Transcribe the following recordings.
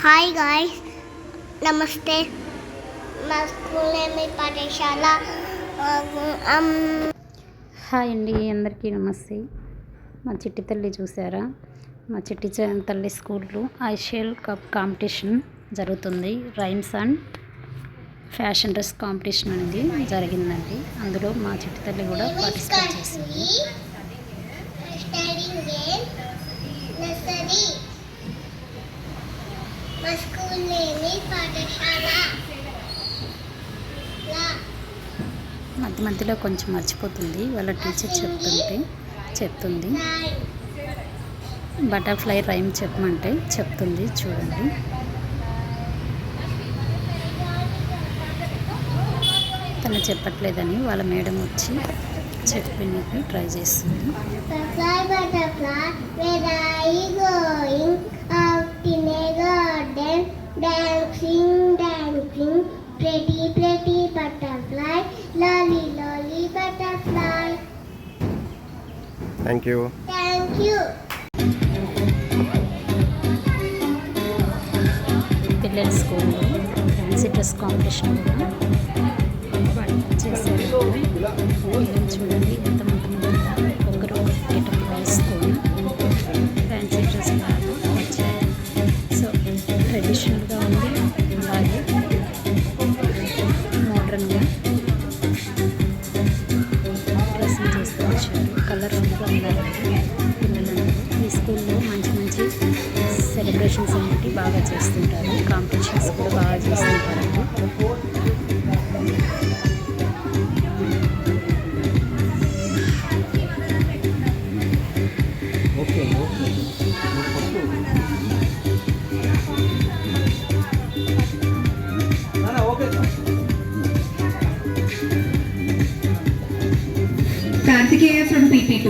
Hi guys, నమస్తే. మా school name పాఠశాల. హాయ్ అండి, అందరికీ నమస్తే. మా చిట్టి తల్లి చూసారా? మా చిట్టి తల్లి స్కూల్లో ఐషియల్ కప్ కాంపిటీషన్ జరుగుతుంది. Rhymes and fashion dress competition అనేది జరిగిందండి. అందులో మా చిట్టి తల్లి కూడా పార్టిసిపేట్ చేసింది. మధ్య మధ్యలో కొంచెం మర్చిపోతుంది. వాళ్ళ టీచర్ చెప్తుంది. బటర్ఫ్లై రైమ్ చెప్పమంటే చెప్తుంది. చూడండి, తను చెప్పట్లేదని వాళ్ళ మేడం వచ్చి చెప్పినట్టు ట్రై చేస్తుంది. Pretty, pretty butterfly, lolly, lolly butterfly. Thank you. Thank you. పిల్లల స్కూల్లో ఫ్యాన్సీ డ్రెస్ కాంపిటీషన్ కూడా చేశారు. చూడండి ఎంతమంది ఒకరు గెటప్ వేసుకొని ఫ్యాన్సీ డ్రెస్ లాగా వచ్చారు. సో ట్రెడిషనల్గా ఉంది, అలాగే మోడ్రన్గా డ్రెస్సింగ్ చేస్తూ వచ్చారు. కలర్ఫుల్గా ఉన్నారు పిల్లలందరూ. ఈ స్కూల్లో మంచి మంచి సెలబ్రేషన్స్ అనేవి బాగా చేస్తుంటారు. కాంపిటీషన్స్ కూడా బాగా చేస్తుంటారండి. Karthikeya from PP2.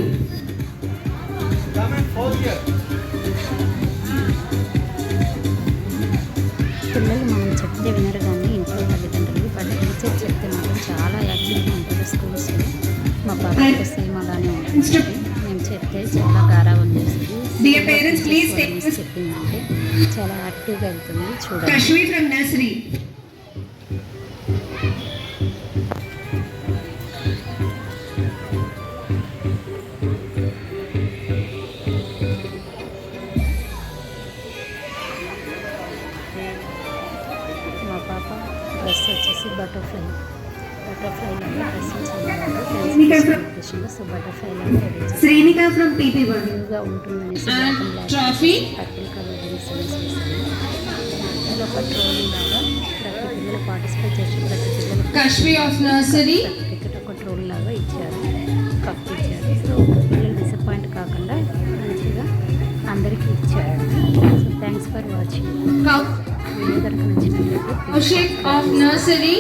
పిల్లలు మనం చెప్తే వినరు, కానీ ఇంట్లో తల్లిదండ్రులు బట్ టీచర్ చెప్తే మాత్రం చాలా యాక్టివ్గా ఉంటారు స్కూల్స్లో. మా పాప సేమ్ అలానే ఉంటుంది. మేము చెప్తే చాలా గారాబం చేస్తుంది. చెప్పిందంటే చాలా యాక్టివ్గా వెళ్తుంది. చూడండి. Kashmir from nursery. మా పాప డ్రెస్ వచ్చేసి బటర్ఫ్లై లాగా డ్రెస్సింగ్ చేయాలి. సో బటర్ఫ్లై లాగా రెడీ Srinika from PP1. గా ఉంటుందనేసి Trophy. పర్పుల్ కలర్ డిజైన్స్ వేసాను. అందులో ఒక ట్రోలీ లాగా ప్రతి పిల్లలు పార్టిసిపేట్ చేసి ప్రతి పిల్లలు Kashmir of nursery. సర్టిఫికెట్ ఒక ట్రోలీ లాగా ఇచ్చారు, కప్ ఇచ్చారు. సో పిల్లలు డిసప్పాయింట్ కాకుండా మంచిగా అందరికీ ఇచ్చారు. So thanks for watching. Video కనుక నచ్చినట్లయితే Kaushik of nursery.